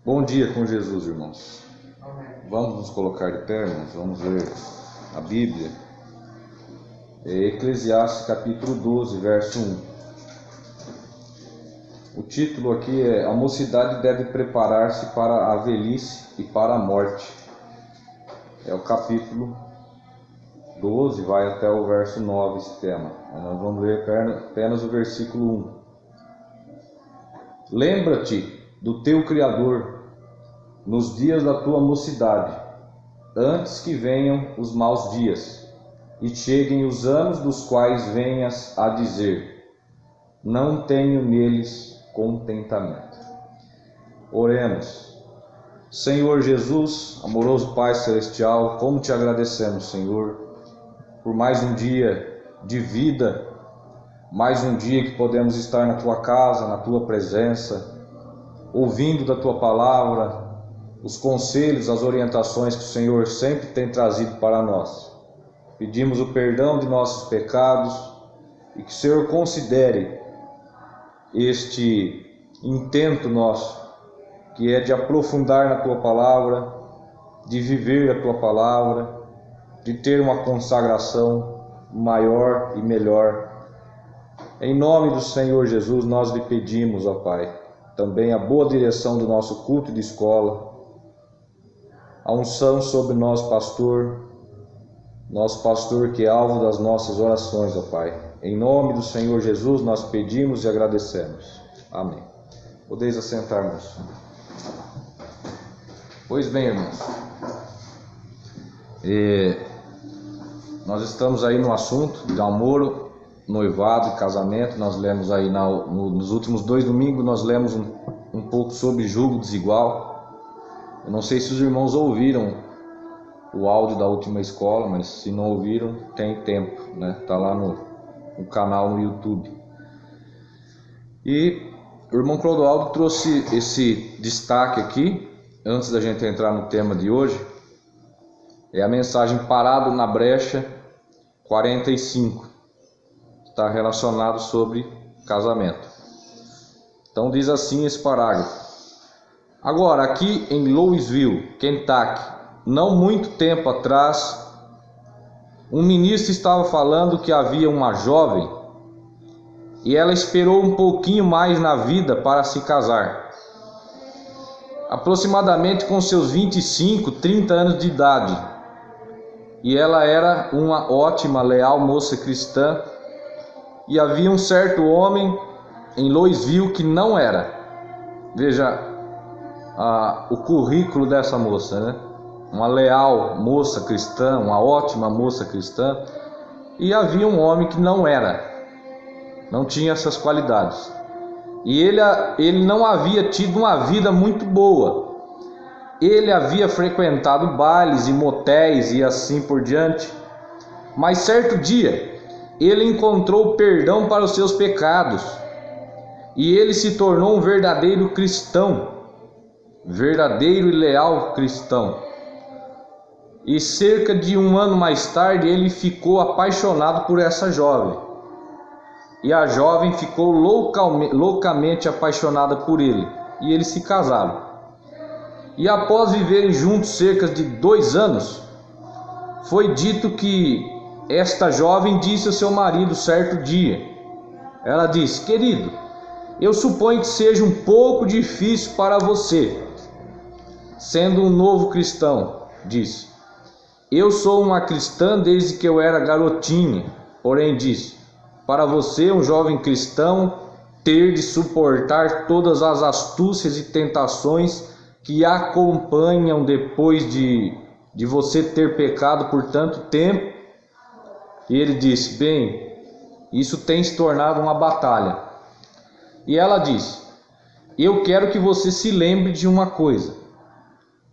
Bom dia com Jesus, irmãos. Amém. Vamos nos colocar de pé, irmãos. Vamos ler a Bíblia. Eclesiastes capítulo 12, verso 1. O título aqui é: A mocidade deve preparar-se para a velhice e para a morte. É o capítulo 12, vai até o verso 9 esse tema. Mas nós vamos ler apenas o versículo 1. Lembra-te do teu Criador nos dias da tua mocidade, antes que venham os maus dias e cheguem os anos dos quais venhas a dizer: não tenho neles contentamento. Oremos. Senhor Jesus, amoroso Pai Celestial, como te agradecemos, Senhor, por mais um dia de vida, mais um dia que podemos estar na tua casa, na tua presença, ouvindo da tua palavra, os conselhos, as orientações que o Senhor sempre tem trazido para nós. Pedimos o perdão de nossos pecados e que o Senhor considere este intento nosso, que é de aprofundar na tua palavra, de viver a tua palavra, de ter uma consagração maior e melhor. Em nome do Senhor Jesus, nós lhe pedimos, ó Pai, também a boa direção do nosso culto de escola, a unção sobre nosso pastor que é alvo das nossas orações, ó Pai. Em nome do Senhor Jesus, nós pedimos e agradecemos. Amém. Podeis assentar-nos. Pois bem, irmãos, nós estamos aí no assunto de namoro, noivado e casamento. Nós lemos aí nos últimos 2 domingos, nós lemos um pouco sobre julgo desigual. Eu não sei se os irmãos ouviram o áudio da última escola, mas se não ouviram, tem tempo, né? Está lá no canal no YouTube. E o irmão Clodoaldo trouxe esse destaque aqui, antes da gente entrar no tema de hoje. É a mensagem Parado na Brecha 45, está relacionado sobre casamento. Então diz assim esse parágrafo: agora, aqui em Louisville, Kentucky, não muito tempo atrás, um ministro estava falando que havia uma jovem e ela esperou um pouquinho mais na vida para se casar. Aproximadamente com seus 25, 30 anos de idade. E ela era uma ótima, leal moça cristã. E havia um certo homem em Louisville que não era. Veja o currículo dessa moça, né? Uma leal moça cristã, uma ótima moça cristã. E havia um homem que não era, não tinha essas qualidades. E ele não havia tido uma vida muito boa. Ele havia frequentado bailes e motéis e assim por diante. Mas certo dia, ele encontrou perdão para os seus pecados. E ele se tornou um verdadeiro cristão. Verdadeiro e leal cristão. E cerca de 1 ano mais tarde, ele ficou apaixonado por essa jovem. E a jovem ficou loucamente apaixonada por ele. E eles se casaram. E após viverem juntos cerca de 2 anos, foi dito que esta jovem disse ao seu marido certo dia. Ela disse: querido, eu suponho que seja um pouco difícil para você, sendo um novo cristão, disse. Eu sou uma cristã desde que eu era garotinha, porém disse, para você, um jovem cristão, ter de suportar todas as astúcias e tentações que acompanham depois de você ter pecado por tanto tempo. E ele disse: bem, isso tem se tornado uma batalha. E ela disse: eu quero que você se lembre de uma coisa,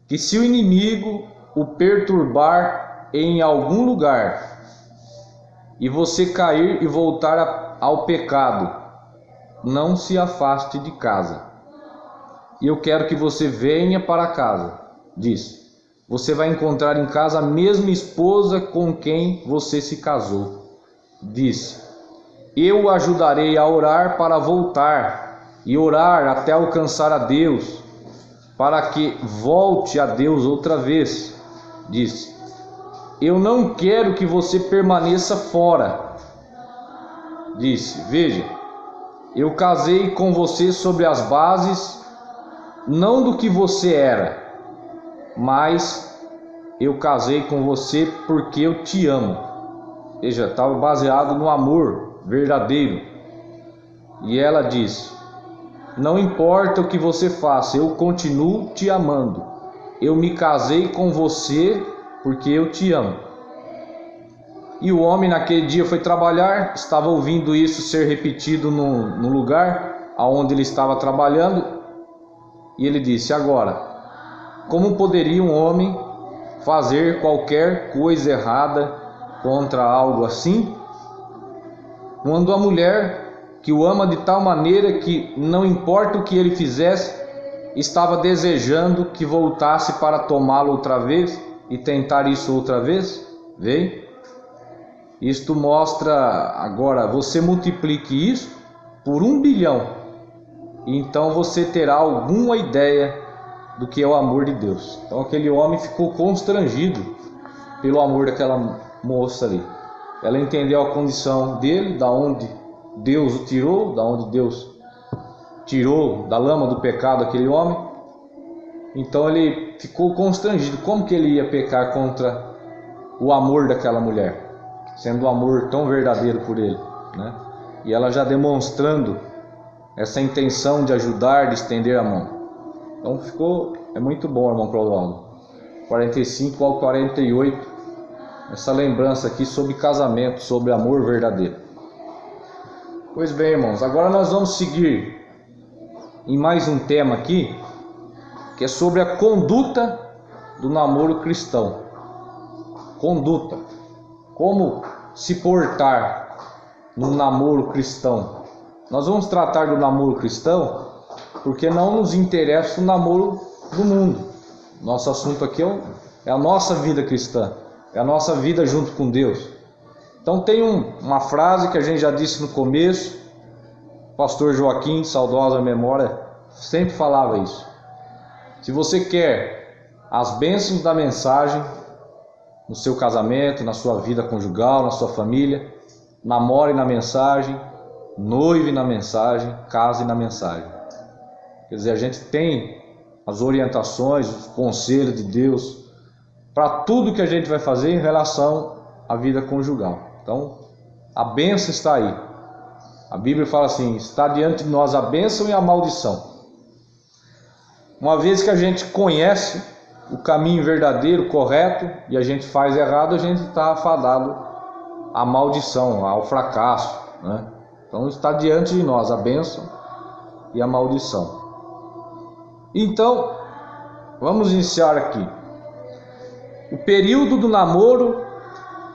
que se o inimigo o perturbar em algum lugar e você cair e voltar ao pecado, não se afaste de casa. E eu quero que você venha para casa, disse. Você vai encontrar em casa a mesma esposa com quem você se casou, disse. Eu o ajudarei a orar para voltar e orar até alcançar a Deus. para que volte a Deus outra vez. Disse: eu não quero que você permaneça fora. Disse: veja, eu casei com você sobre as bases, não do que você era, mas eu casei com você porque eu te amo. Veja, estava baseado no amor verdadeiro. E ela disse: não importa o que você faça, eu continuo te amando. Eu me casei com você porque eu te amo. E o homem naquele dia foi trabalhar, estava ouvindo isso ser repetido no lugar aonde ele estava trabalhando, e ele disse: agora, como poderia um homem fazer qualquer coisa errada contra algo assim, quando a mulher que o ama de tal maneira que não importa o que ele fizesse, estava desejando que voltasse para tomá-lo outra vez e tentar isso outra vez? Vem? Isto mostra, agora, você multiplique isso por 1 bilhão, e então você terá alguma ideia do que é o amor de Deus. Então aquele homem ficou constrangido pelo amor daquela moça ali. Ela entendeu a condição dele, da onde Deus o tirou, da onde Deus tirou da lama do pecado aquele homem. Então ele ficou constrangido. Como que ele ia pecar contra o amor daquela mulher, sendo um amor tão verdadeiro por ele, né? E ela já demonstrando essa intenção de ajudar, de estender a mão. Então é muito bom, irmão Clodoaldo. 45 ao 48, essa lembrança aqui sobre casamento, sobre amor verdadeiro. Pois bem, irmãos, agora nós vamos seguir em mais um tema aqui, que é sobre a conduta do namoro cristão. Conduta. Como se portar no namoro cristão. Nós vamos tratar do namoro cristão porque não nos interessa o namoro do mundo. Nosso assunto aqui é a nossa vida cristã, é a nossa vida junto com Deus. Então tem uma frase que a gente já disse no começo, o pastor Joaquim, saudosa memória, sempre falava isso: se você quer as bênçãos da mensagem no seu casamento, na sua vida conjugal, na sua família, namore na mensagem, noive na mensagem, case na mensagem. Quer dizer, a gente tem as orientações, os conselhos de Deus para tudo que a gente vai fazer em relação à vida conjugal. Então, a bênção está aí. A Bíblia fala assim: está diante de nós a bênção e a maldição. Uma vez que a gente conhece o caminho verdadeiro, correto, e a gente faz errado, a gente está afadado à maldição, ao fracasso, né? Então está diante de nós a bênção e a maldição. Então, vamos iniciar aqui. O período do namoro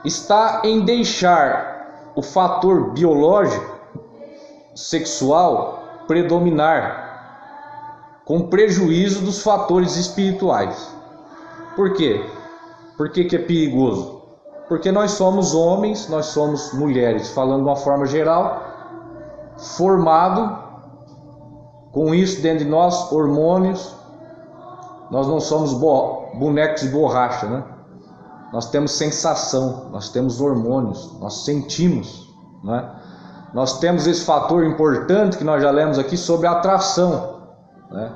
está em deixar o fator biológico, sexual, predominar, com prejuízo dos fatores espirituais. Por quê? Por que é perigoso? Porque nós somos homens, nós somos mulheres, falando de uma forma geral, formado com isso dentro de nós, hormônios. Nós não somos bonecos de borracha, né? Nós temos sensação, nós temos hormônios, nós sentimos, né? Nós temos esse fator importante que nós já lemos aqui sobre a atração, né?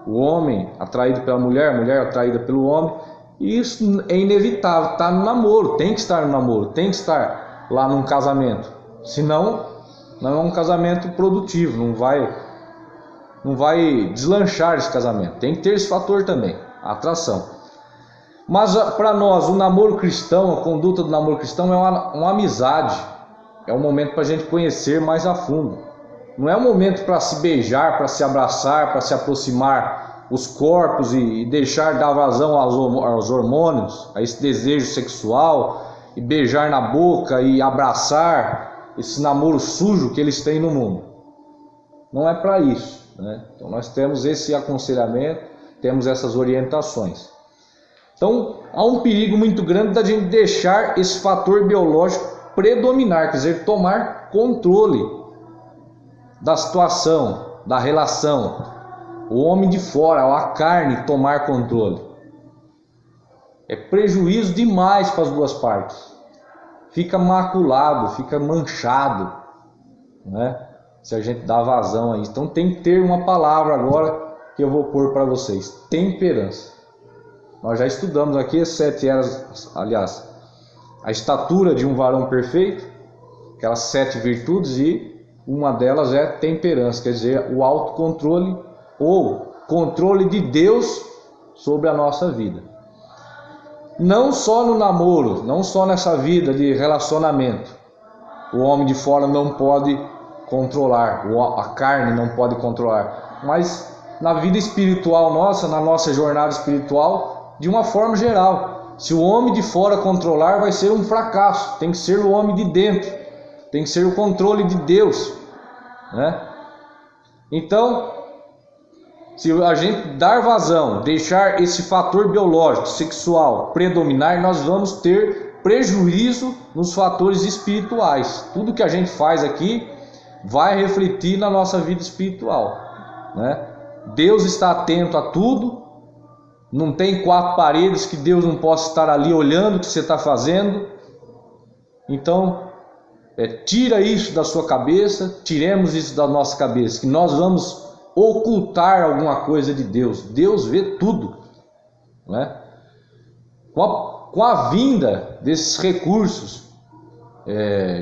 O homem atraído pela mulher, a mulher atraída pelo homem. E isso é inevitável, está no namoro, tem que estar no namoro, tem que estar lá num casamento. Senão, não é um casamento produtivo, não vai deslanchar esse casamento. Tem que ter esse fator também, a atração. Mas para nós, o namoro cristão, a conduta do namoro cristão é uma amizade. É um momento para a gente conhecer mais a fundo. Não é um momento para se beijar, para se abraçar, para se aproximar os corpos e deixar dar vazão aos hormônios, a esse desejo sexual, e beijar na boca e abraçar esse namoro sujo que eles têm no mundo. Não é para isso, né? Então nós temos esse aconselhamento, temos essas orientações. Então há um perigo muito grande da gente deixar esse fator biológico predominar, quer dizer, tomar controle da situação, da relação. o homem de fora, a carne, tomar controle. É prejuízo demais para as duas partes. Fica maculado, fica manchado, né? Se a gente dá vazão a isso. Então tem que ter uma palavra agora que eu vou pôr para vocês: temperança. Nós já estudamos aqui as 7 eras, aliás, a estatura de um varão perfeito, aquelas 7 virtudes, e uma delas é temperança, quer dizer, o autocontrole ou controle de Deus sobre a nossa vida. Não só no namoro, não só nessa vida de relacionamento, o homem de fora não pode controlar, a carne não pode controlar, mas na vida espiritual nossa, na nossa jornada espiritual, de uma forma geral. Se o homem de fora controlar, vai ser um fracasso. Tem que ser o homem de dentro, tem que ser o controle de Deus, né? Então, se a gente dar vazão, deixar esse fator biológico, sexual predominar, nós vamos ter prejuízo nos fatores espirituais. Tudo que a gente faz aqui vai refletir na nossa vida espiritual, né? Deus está atento a tudo. Não tem 4 paredes que Deus não possa estar ali olhando o que você está fazendo. Então, tira isso da sua cabeça, tiremos isso da nossa cabeça, que nós vamos ocultar alguma coisa de Deus. Deus vê tudo, né? Com a vinda desses recursos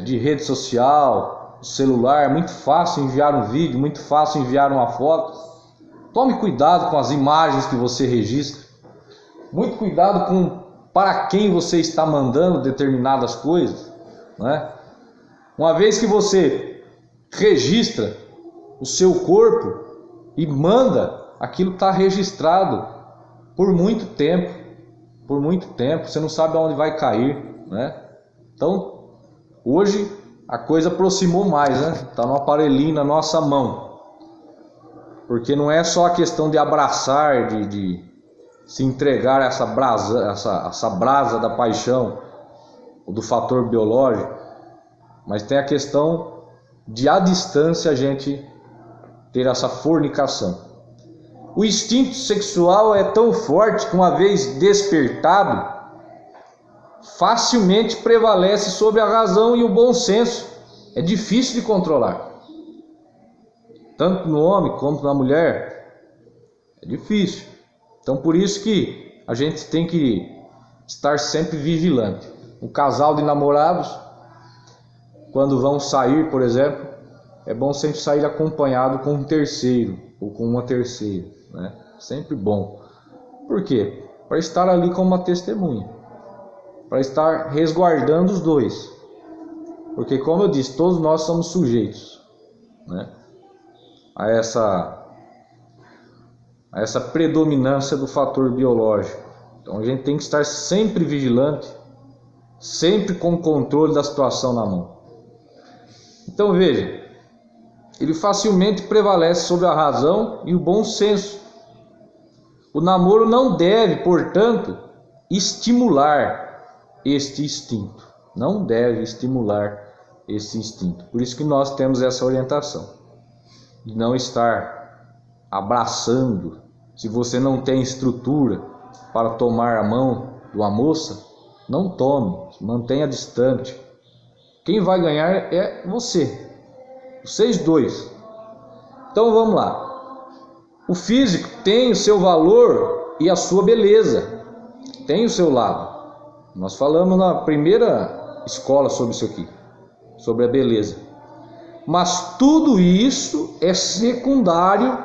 de rede social, celular, é muito fácil enviar um vídeo, muito fácil enviar uma foto. Tome cuidado com as imagens que você registra. Muito cuidado com para quem você está mandando determinadas coisas, né? Uma vez que você registra o seu corpo e manda, aquilo está registrado por muito tempo. Por muito tempo. Você não sabe aonde vai cair, né? Então, hoje a coisa aproximou mais, né? Está no aparelhinho na nossa mão. Porque não é só a questão de abraçar, de se entregar a essa brasa da paixão, do fator biológico, mas tem a questão de à distância a gente ter essa fornicação. O instinto sexual é tão forte que, uma vez despertado, facilmente prevalece sobre a razão e o bom senso. É difícil de controlar. Tanto no homem quanto na mulher, é difícil. Então por isso que a gente tem que estar sempre vigilante. Um casal de namorados, quando vão sair, por exemplo, é bom sempre sair acompanhado com um terceiro ou com uma terceira, né? Sempre bom. Por quê? Para estar ali como uma testemunha, para estar resguardando os dois. Porque, como eu disse, todos nós somos sujeitos, né, a essa predominância do fator biológico. Então a gente tem que estar sempre vigilante, sempre com o controle da situação na mão. Então veja, ele facilmente prevalece sobre a razão e o bom senso. O namoro não deve, portanto, estimular este instinto. Não deve estimular esse instinto. Por isso que nós temos essa orientação de não estar abraçando. Se você não tem estrutura para tomar a mão de uma moça, não tome, mantenha distante. Quem vai ganhar é você, vocês dois. Então vamos lá. O físico tem o seu valor e a sua beleza, tem o seu lado. Nós falamos na primeira escola sobre isso aqui, sobre a beleza. Mas tudo isso é secundário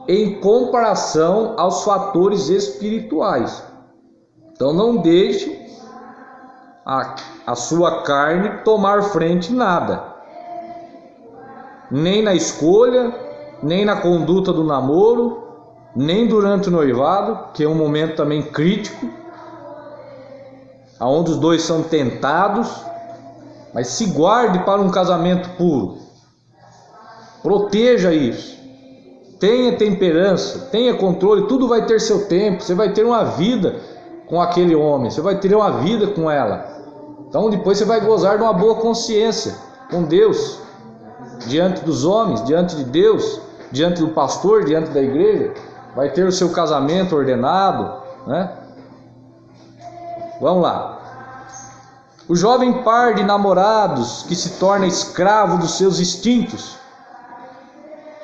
em comparação aos fatores espirituais. Então não deixe a sua carne tomar frente em nada, nem na escolha, nem na conduta do namoro, nem durante o noivado, que é um momento também crítico, onde os dois são tentados. Mas se guarde para um casamento puro, proteja isso, tenha temperança, tenha controle. Tudo vai ter seu tempo. Você vai ter uma vida com aquele homem, você vai ter uma vida com ela. Então depois você vai gozar de uma boa consciência com Deus, diante dos homens, diante de Deus, diante do pastor, diante da igreja. vai ter o seu casamento ordenado, né? Vamos lá. O jovem par de namorados que se torna escravo dos seus instintos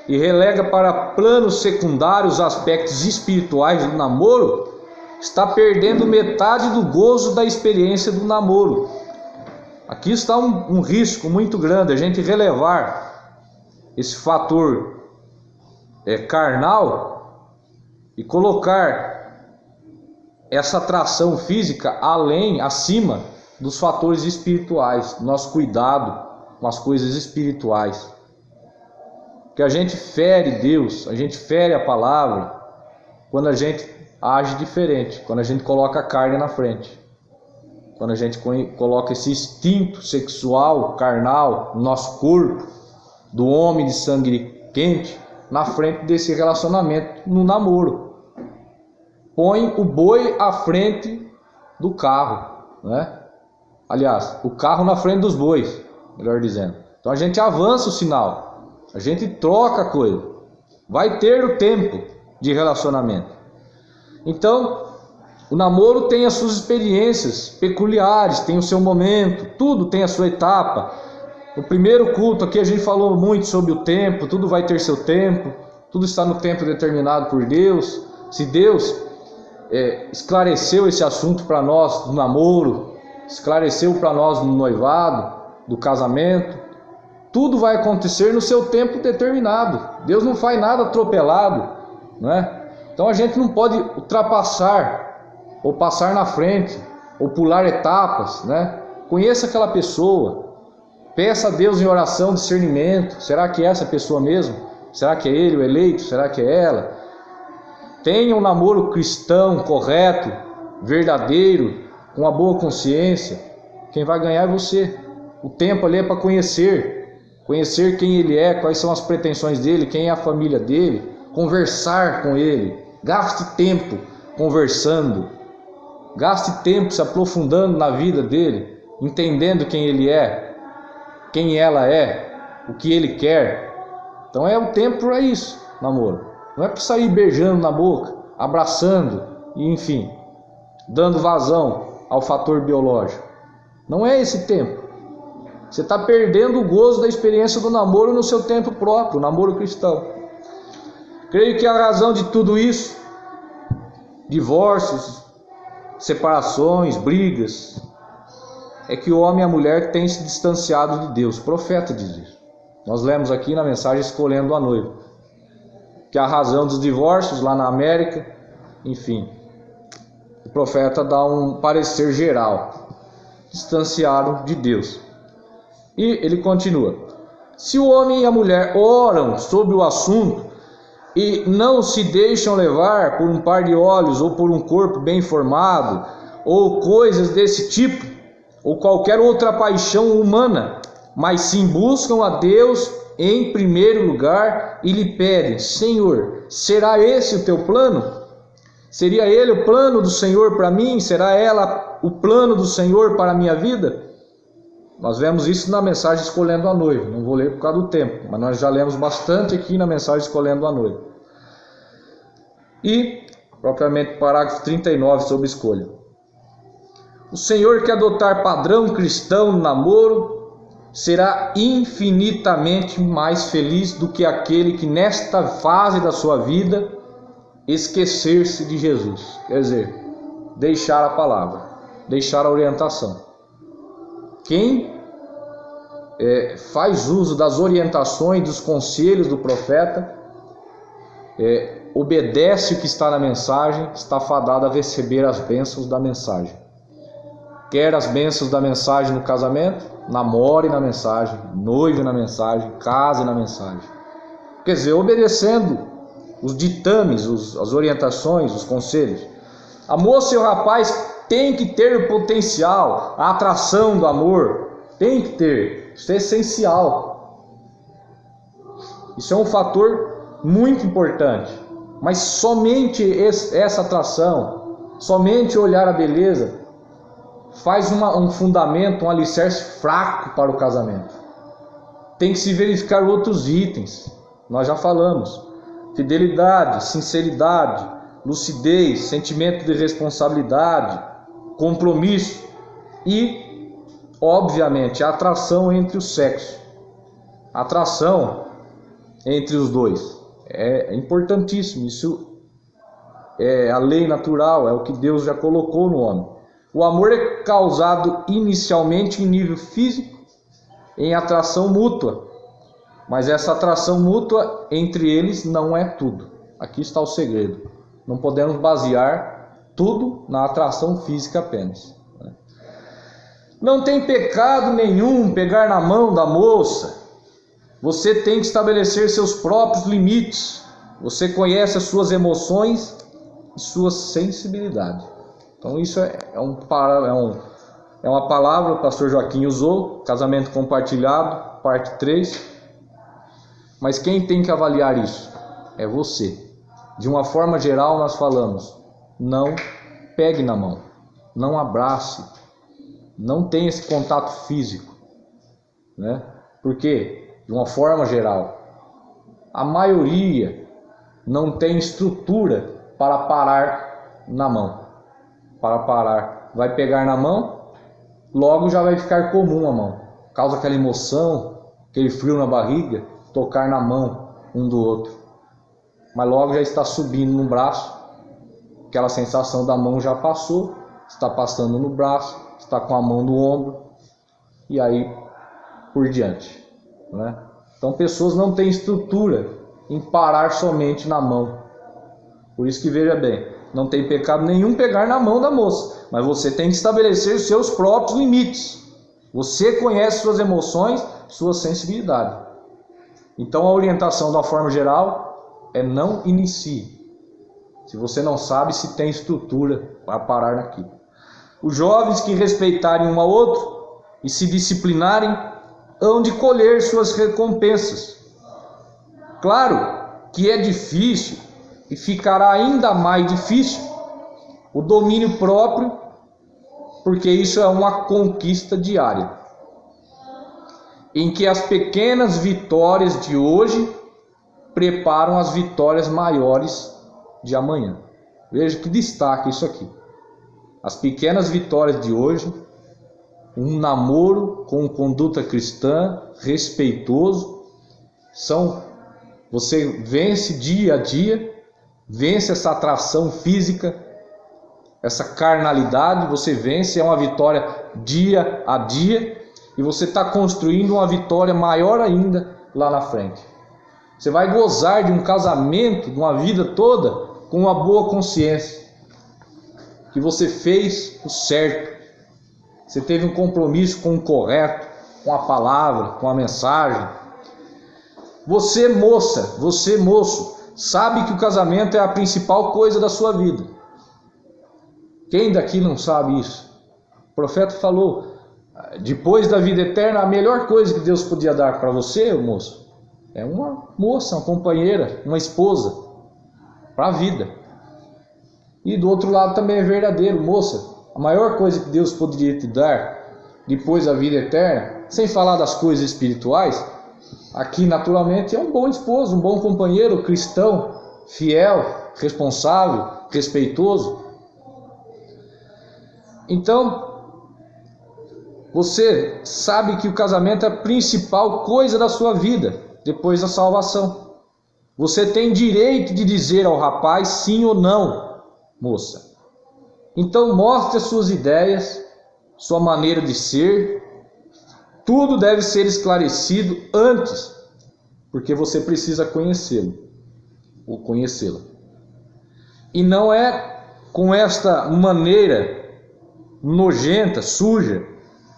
e relega para planos secundários aspectos espirituais do namoro, está perdendo metade do gozo da experiência do namoro. Aqui está um risco muito grande, a gente relevar esse fator carnal e colocar essa atração física acima dos fatores espirituais, nosso cuidado com as coisas espirituais. Que a gente fere Deus, a gente fere a palavra quando a gente age diferente, quando a gente coloca a carne na frente, quando a gente coloca esse instinto sexual, carnal, no nosso corpo, do homem de sangue quente, na frente desse relacionamento no namoro. Põe o boi à frente do carro, né? Aliás, o carro na frente dos bois, melhor dizendo. Então a gente avança o sinal, a gente troca a coisa. Vai ter o tempo de relacionamento. Então, o namoro tem as suas experiências peculiares, tem o seu momento, tudo tem a sua etapa. No primeiro culto aqui a gente falou muito sobre o tempo, tudo vai ter seu tempo, tudo está no tempo determinado por Deus. Se Deus esclareceu esse assunto para nós do namoro, esclareceu para nós no noivado, do casamento, tudo vai acontecer no seu tempo determinado. Deus não faz nada atropelado, não é? Então a gente não pode ultrapassar, ou passar na frente, ou pular etapas, né? Conheça aquela pessoa, peça a Deus em oração discernimento. Será que é essa pessoa mesmo? Será que é ele o eleito? Será que é ela? Tenha um namoro cristão, correto, verdadeiro, com uma boa consciência. Quem vai ganhar é você. O tempo ali é para conhecer quem ele é, quais são as pretensões dele, quem é a família dele, conversar com ele. Gaste tempo conversando, gaste tempo se aprofundando na vida dele, entendendo quem ele é, quem ela é, o que ele quer. Então é o tempo para isso, namoro. Não é para sair beijando na boca, abraçando e enfim, dando vazão ao fator biológico. Não é esse tempo. Você está perdendo o gozo da experiência do namoro no seu tempo próprio, o namoro cristão. Creio que a razão de tudo isso, divórcios, separações, brigas, é que o homem e a mulher têm se distanciado de Deus. O profeta diz isso. Nós lemos aqui na mensagem Escolhendo a Noiva, que a razão dos divórcios lá na América, enfim, o profeta dá um parecer geral, distanciaram de Deus. E ele continua: se o homem e a mulher oram sobre o assunto e não se deixam levar por um par de olhos ou por um corpo bem formado ou coisas desse tipo, ou qualquer outra paixão humana, mas sim buscam a Deus em primeiro lugar e lhe pedem: Senhor, será esse o teu plano? Seria ele o plano do Senhor para mim? Será ela o plano do Senhor para a minha vida? Nós vemos isso na mensagem Escolhendo a Noiva. Não vou ler por causa do tempo, mas nós já lemos bastante aqui na mensagem Escolhendo a Noiva. E, propriamente, parágrafo 39 sobre escolha. O Senhor que adotar padrão cristão no namoro será infinitamente mais feliz do que aquele que nesta fase da sua vida esquecer-se de Jesus. Quer dizer, deixar a palavra, deixar a orientação. Quem faz uso das orientações, dos conselhos do profeta, obedece o que está na mensagem, está fadado a receber as bênçãos da mensagem. Quer as bênçãos da mensagem no casamento? Namore na mensagem, noive na mensagem, case na mensagem. Quer dizer, obedecendo os ditames, as orientações, os conselhos. A moça e o rapaz têm que ter o potencial, a atração do amor, tem que ter. Isso é essencial. Isso é um fator muito importante. Mas somente essa atração, somente olhar a beleza, faz um fundamento, um alicerce fraco para o casamento. Tem que se verificar outros itens. Nós já falamos. fidelidade, sinceridade, lucidez, sentimento de responsabilidade, compromisso e, obviamente, a atração entre o sexo. A atração entre os dois é importantíssimo. Isso é a lei natural, é o que Deus já colocou no homem. O amor é causado inicialmente em nível físico, em atração mútua. Mas essa atração mútua entre eles não é tudo. Aqui está o segredo. Não podemos basear tudo na atração física apenas. Não tem pecado nenhum pegar na mão da moça. Você tem que estabelecer seus próprios limites. Você conhece as suas emoções e sua sensibilidade. Então isso é uma palavra que o pastor Joaquim usou, casamento compartilhado, parte 3. Mas quem tem que avaliar isso? É você. De uma forma geral nós falamos, não pegue na mão, não abrace, não tenha esse contato físico, né? Porque, de uma forma geral, a maioria não tem estrutura para parar na mão. Para parar, vai pegar na mão, logo já vai ficar comum a mão. Causa aquela emoção, aquele frio na barriga, tocar na mão um do outro. Mas logo já está subindo no braço, aquela sensação da mão já passou, está passando no braço, está com a mão no ombro, e aí por diante, né? Então pessoas não têm estrutura em parar somente na mão. Por isso que veja bem, não tem pecado nenhum pegar na mão da moça, mas você tem que estabelecer seus próprios limites. Você conhece suas emoções, sua sensibilidade. Então a orientação de uma forma geral é não inicie, se você não sabe se tem estrutura para parar naquilo. Os jovens que respeitarem um ao outro e se disciplinarem hão de colher suas recompensas. Claro que é difícil e ficará ainda mais difícil o domínio próprio, porque isso é uma conquista diária, em que as pequenas vitórias de hoje preparam as vitórias maiores de amanhã. Veja que destaque isso aqui. As pequenas vitórias de hoje, um namoro com conduta cristã, respeitoso, você vence dia a dia, vence essa atração física, essa carnalidade, você vence, é uma vitória dia a dia, e você está construindo uma vitória maior ainda lá na frente. Você vai gozar de um casamento, de uma vida toda, com uma boa consciência, que você fez o certo, você teve um compromisso com o correto, com a palavra, com a mensagem. Você moça, você moço, sabe que o casamento é a principal coisa da sua vida. Quem daqui não sabe isso? O profeta falou, depois da vida eterna, a melhor coisa que Deus podia dar para você, moço, é uma moça, uma companheira, uma esposa, para a vida. E do outro lado também é verdadeiro, moça, a maior coisa que Deus poderia te dar depois da vida eterna, sem falar das coisas espirituais, aqui naturalmente é um bom esposo, um bom companheiro, cristão, fiel, responsável, respeitoso. Então, você sabe que o casamento é a principal coisa da sua vida, depois da salvação. Você tem direito de dizer ao rapaz sim ou não, moça. Então mostre as suas ideias, sua maneira de ser. Tudo deve ser esclarecido antes, porque você precisa conhecê-lo ou conhecê-la. E não é com esta maneira nojenta, suja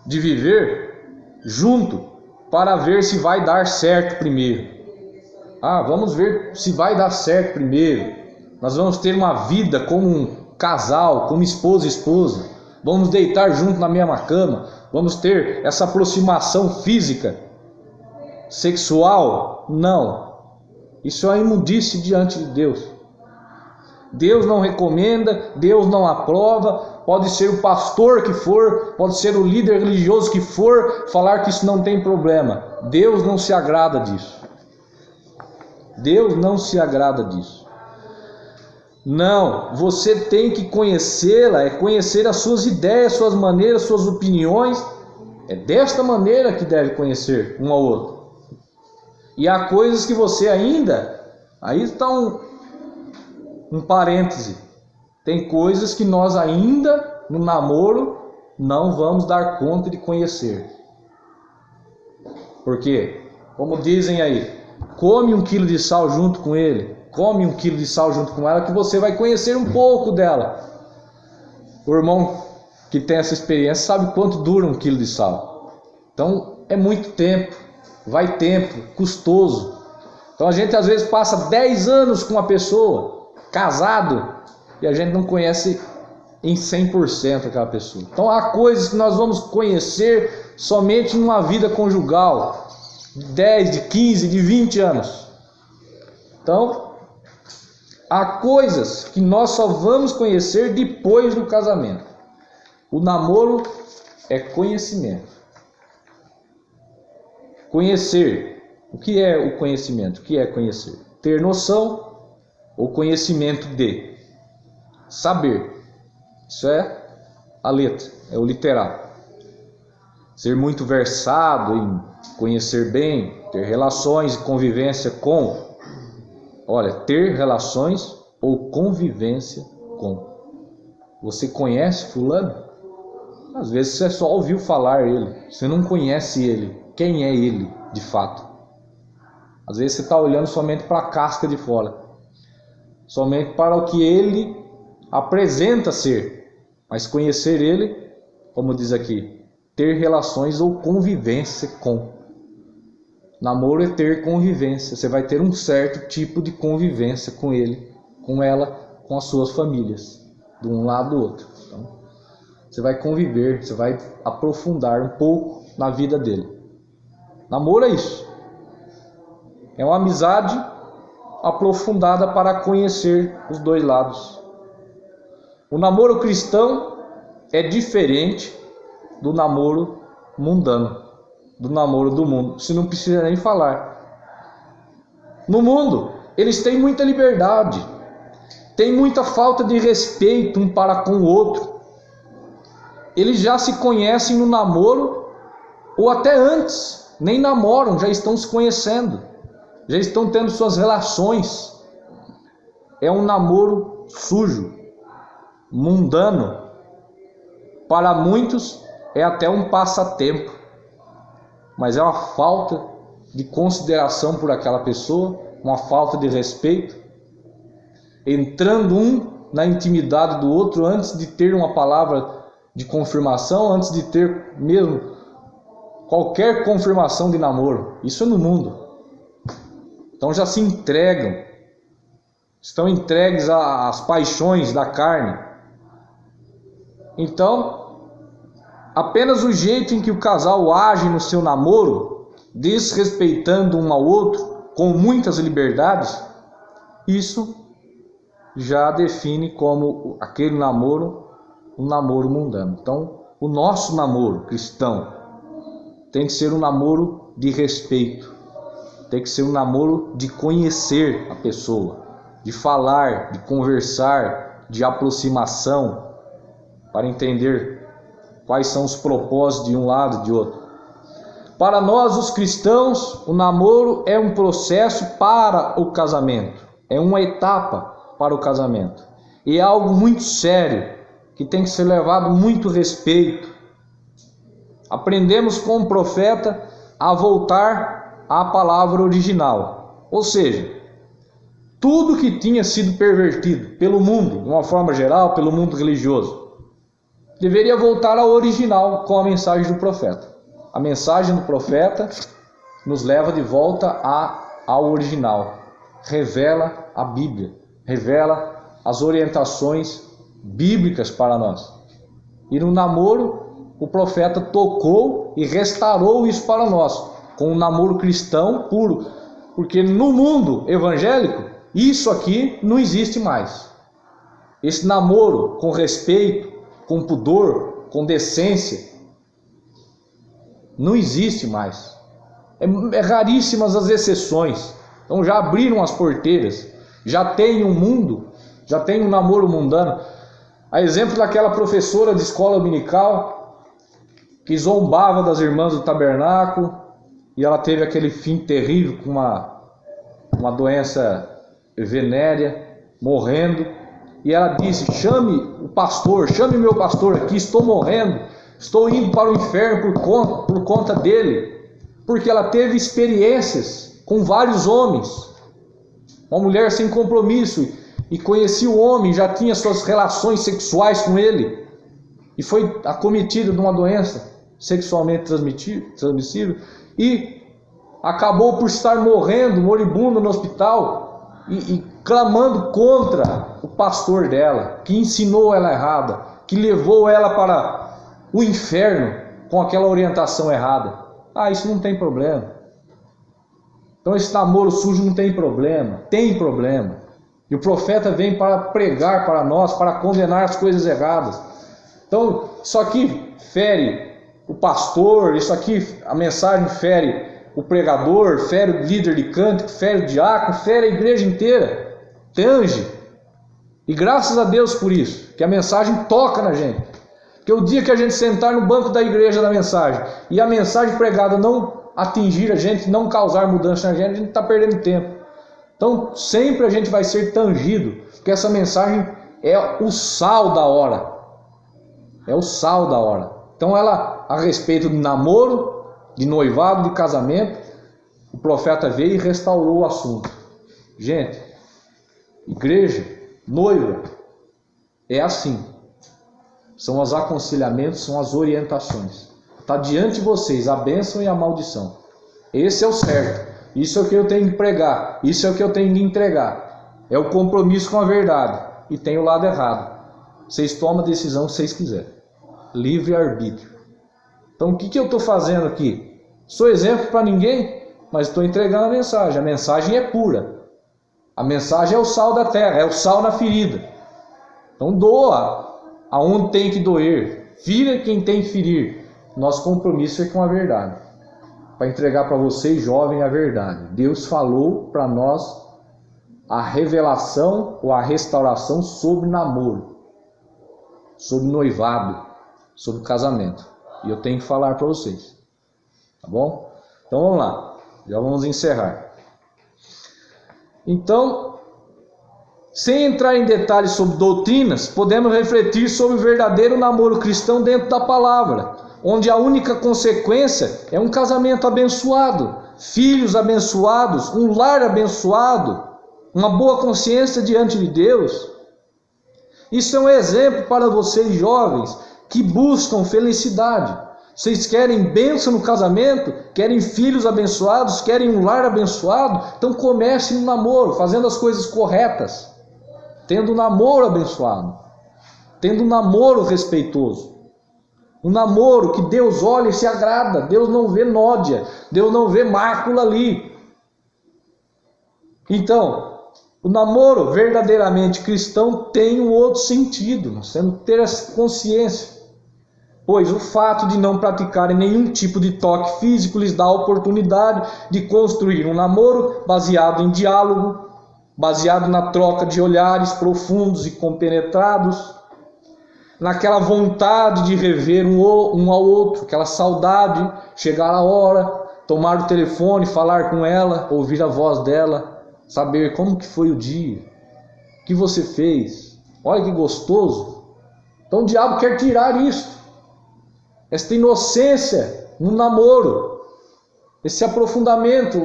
de viver junto para ver se vai dar certo primeiro. Vamos ver se vai dar certo primeiro. Nós vamos ter uma vida como um casal, como esposo e esposa. Vamos deitar junto na mesma cama. Vamos ter essa aproximação física, sexual. Não. Isso é imundice diante de Deus. Deus não recomenda, Deus não aprova. Pode ser o pastor que for, pode ser o líder religioso que for, falar que isso não tem problema. Deus não se agrada disso. Deus não se agrada disso. Não, você tem que conhecê-la, é conhecer as suas ideias, suas maneiras, suas opiniões. É desta maneira que deve conhecer um ao outro. E há coisas que você ainda... Aí está um parêntese. Tem coisas que nós ainda, no namoro, não vamos dar conta de conhecer. Por quê? Como dizem aí, come 1 quilo de sal junto com ele, come 1 quilo de sal junto com ela, que você vai conhecer um pouco dela. O irmão que tem essa experiência sabe quanto dura 1 quilo de sal. Então é muito tempo, vai tempo, custoso. Então a gente às vezes passa 10 anos com uma pessoa, casado, e a gente não conhece em 100% aquela pessoa. Então há coisas que nós vamos conhecer somente numa vida conjugal, de 10, de 15, de 20 anos. Então, há coisas que nós só vamos conhecer depois do casamento. O namoro é conhecimento. Conhecer. O que é o conhecimento? O que é conhecer? Ter noção ou conhecimento de. Saber. Isso é a letra, é o literal. Ser muito versado em conhecer bem, ter relações e convivência com. Olha, ter relações ou convivência com. Você conhece fulano? Às vezes você só ouviu falar ele, você não conhece ele. Quem é ele, de fato? Às vezes você está olhando somente para a casca de fora, somente para o que ele apresenta ser. Mas conhecer ele, como diz aqui, ter relações ou convivência com. Namoro é ter convivência. Você vai ter um certo tipo de convivência com ele, com ela, com as suas famílias, de um lado do outro. Então, você vai conviver, você vai aprofundar um pouco na vida dele. Namoro é isso. É uma amizade aprofundada para conhecer os dois lados. O namoro cristão é diferente do namoro mundano, do namoro do mundo. Você não precisa nem falar. No mundo, eles têm muita liberdade, tem muita falta de respeito um para com o outro. Eles já se conhecem no namoro, ou até antes, nem namoram, já estão se conhecendo, já estão tendo suas relações. É um namoro sujo, mundano. Para muitos é até um passatempo, mas é uma falta de consideração por aquela pessoa, uma falta de respeito, entrando um na intimidade do outro antes de ter uma palavra de confirmação, antes de ter mesmo qualquer confirmação de namoro. Isso é no mundo. Então já se entregam, estão entregues às paixões da carne. Então, apenas o jeito em que o casal age no seu namoro, desrespeitando um ao outro, com muitas liberdades, isso já define como aquele namoro um namoro mundano. Então, o nosso namoro cristão tem que ser um namoro de respeito, tem que ser um namoro de conhecer a pessoa, de falar, de conversar, de aproximação, para entender quais são os propósitos de um lado e de outro. Para nós, os cristãos, o namoro é um processo para o casamento, é uma etapa para o casamento, e é algo muito sério, que tem que ser levado muito respeito. Aprendemos com o profeta a voltar à palavra original, ou seja, tudo que tinha sido pervertido pelo mundo, de uma forma geral, pelo mundo religioso, deveria voltar ao original com a mensagem do profeta. A mensagem do profeta nos leva de volta ao original, revela a Bíblia, revela as orientações bíblicas para nós. E no namoro, o profeta tocou e restaurou isso para nós, com um namoro cristão puro, porque no mundo evangélico, isso aqui não existe mais. Esse namoro com respeito, com pudor, com decência, não existe mais. É raríssimas as exceções. Então já abriram as porteiras, já tem um mundo, já tem um namoro mundano. A exemplo daquela professora de escola dominical que zombava das irmãs do tabernáculo e ela teve aquele fim terrível com uma doença venérea, morrendo. E ela disse: chame o pastor, chame meu pastor aqui, estou morrendo, estou indo para o inferno por conta dele. Porque ela teve experiências com vários homens, uma mulher sem compromisso, e conhecia o homem, já tinha suas relações sexuais com ele, e foi acometida de uma doença sexualmente transmissível, e acabou por estar morrendo, moribundo no hospital, e clamando contra o pastor dela, que ensinou ela errada, que levou ela para o inferno com aquela orientação errada. Ah, isso não tem problema. Então esse namoro sujo não tem problema. Tem problema. E o profeta vem para pregar para nós, para condenar as coisas erradas. Então isso aqui fere o pastor, isso aqui, a mensagem fere o pregador, fere o líder de cântico, fere o diácono, fere a igreja inteira. Tange. E graças a Deus por isso, que a mensagem toca na gente. Porque o dia que a gente sentar no banco da igreja da mensagem e a mensagem pregada não atingir a gente, não causar mudança na gente, a gente está perdendo tempo. Então sempre a gente vai ser tangido, porque essa mensagem é o sal da hora. É o sal da hora. Então ela, a respeito de namoro, de noivado, de casamento, o profeta veio e restaurou o assunto. Gente, igreja, noiva, é assim. São os aconselhamentos, são as orientações. Está diante de vocês a bênção e a maldição. Esse é o certo. Isso é o que eu tenho que pregar. Isso é o que eu tenho que entregar. É o compromisso com a verdade. E tem o lado errado. Vocês tomam a decisão que vocês quiserem. Livre-arbítrio. Então o que eu estou fazendo aqui? Sou exemplo para ninguém, mas estou entregando a mensagem. A mensagem é pura. A mensagem é o sal da terra, é o sal na ferida. Então doa aonde tem que doer, fira quem tem que ferir. Nosso compromisso é com a verdade, para entregar para vocês, jovem, a verdade. Deus falou para nós a revelação ou a restauração sobre namoro, sobre noivado, sobre casamento. E eu tenho que falar para vocês, tá bom? Então vamos lá, já vamos encerrar. Então, sem entrar em detalhes sobre doutrinas, podemos refletir sobre o verdadeiro namoro cristão dentro da palavra, onde a única consequência é um casamento abençoado, filhos abençoados, um lar abençoado, uma boa consciência diante de Deus. Isso é um exemplo para vocês jovens que buscam felicidade. Vocês querem bênção no casamento? Querem filhos abençoados? Querem um lar abençoado? Então comece no namoro, fazendo as coisas corretas, tendo um namoro abençoado, tendo um namoro respeitoso, um namoro que Deus olha e se agrada. Deus não vê nódia, Deus não vê mácula ali. Então, o namoro verdadeiramente cristão tem um outro sentido. Nós temos que ter essa consciência, pois o fato de não praticarem nenhum tipo de toque físico lhes dá a oportunidade de construir um namoro baseado em diálogo, baseado na troca de olhares profundos e compenetrados, naquela vontade de rever um ao outro, aquela saudade, chegar a hora, tomar o telefone, falar com ela, ouvir a voz dela, saber como que foi o dia, o que você fez, olha que gostoso. Então o diabo quer tirar isso, esta inocência no namoro, esse aprofundamento,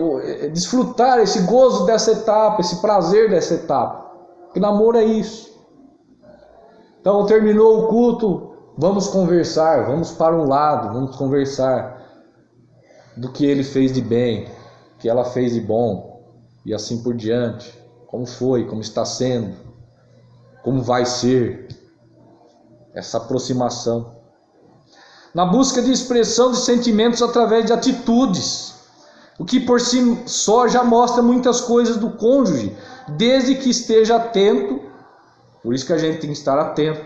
desfrutar esse gozo dessa etapa, esse prazer dessa etapa. Porque namoro é isso. Então terminou o culto, vamos conversar, vamos para um lado, vamos conversar do que ele fez de bem, que ela fez de bom, e assim por diante. Como foi, como está sendo, como vai ser essa aproximação. Na busca de expressão de sentimentos através de atitudes, o que por si só já mostra muitas coisas do cônjuge, desde que esteja atento. Por isso que a gente tem que estar atento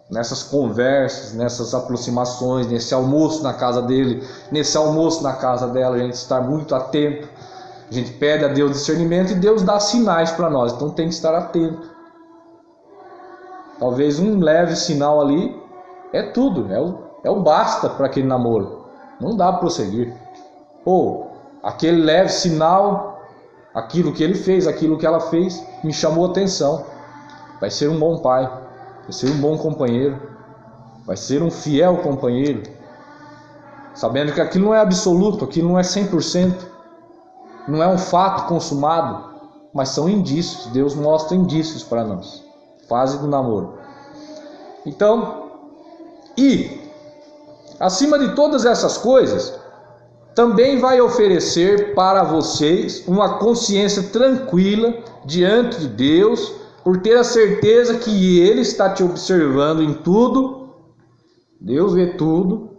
nessas conversas, nessas aproximações, nesse almoço na casa dele, nesse almoço na casa dela, a gente estar muito atento. A gente pede a Deus discernimento e Deus dá sinais para nós, então tem que estar atento. Talvez um leve sinal ali é tudo, é o basta para aquele namoro. Não dá para prosseguir. Ou aquele leve sinal, aquilo que ele fez, aquilo que ela fez, me chamou a atenção. Vai ser um bom pai, vai ser um bom companheiro, vai ser um fiel companheiro, sabendo que aquilo não é absoluto, aquilo não é 100%. Não é um fato consumado, mas são indícios. Deus mostra indícios para nós. Fase do namoro. Então, e acima de todas essas coisas, também vai oferecer para vocês uma consciência tranquila diante de Deus, por ter a certeza que Ele está te observando em tudo. Deus vê tudo.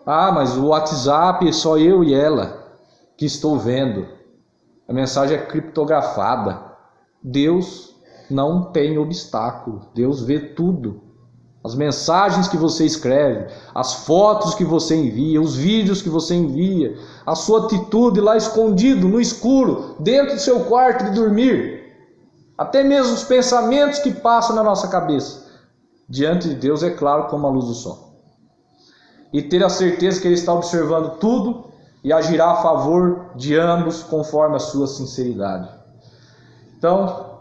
Ah, mas o WhatsApp é só eu e ela que estou vendo. A mensagem é criptografada. Deus não tem obstáculo. Deus vê tudo. As mensagens que você escreve, as fotos que você envia, os vídeos que você envia, a sua atitude lá escondido, no escuro, dentro do seu quarto de dormir, até mesmo os pensamentos que passam na nossa cabeça, diante de Deus é claro como a luz do sol. E ter a certeza que Ele está observando tudo e agirá a favor de ambos conforme a sua sinceridade. Então,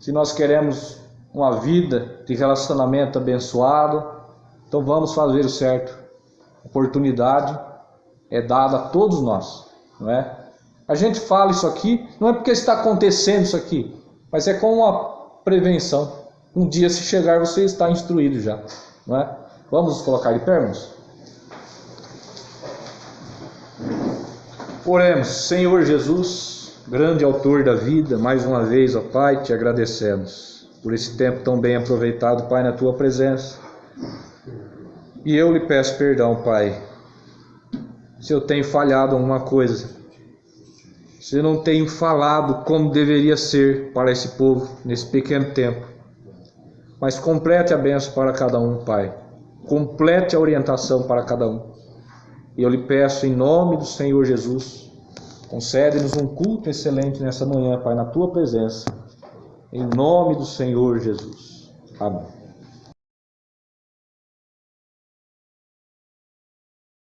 se nós queremos uma vida de relacionamento abençoada, então vamos fazer o certo. A oportunidade é dada a todos nós, não é? A gente fala isso aqui, não é porque está acontecendo isso aqui, mas é como uma prevenção. Um dia, se chegar, você está instruído já, não é? Vamos nos colocar de pé, irmãos? Oremos. Senhor Jesus, grande autor da vida, mais uma vez, ó Pai, te agradecemos por esse tempo tão bem aproveitado, Pai, na Tua presença. E eu lhe peço perdão, Pai, se eu tenho falhado alguma coisa, se eu não tenho falado como deveria ser para esse povo nesse pequeno tempo. Mas complete a bênção para cada um, Pai. Complete a orientação para cada um. E eu lhe peço em nome do Senhor Jesus, concede-nos um culto excelente nessa manhã, Pai, na Tua presença. Em nome do Senhor Jesus. Amém.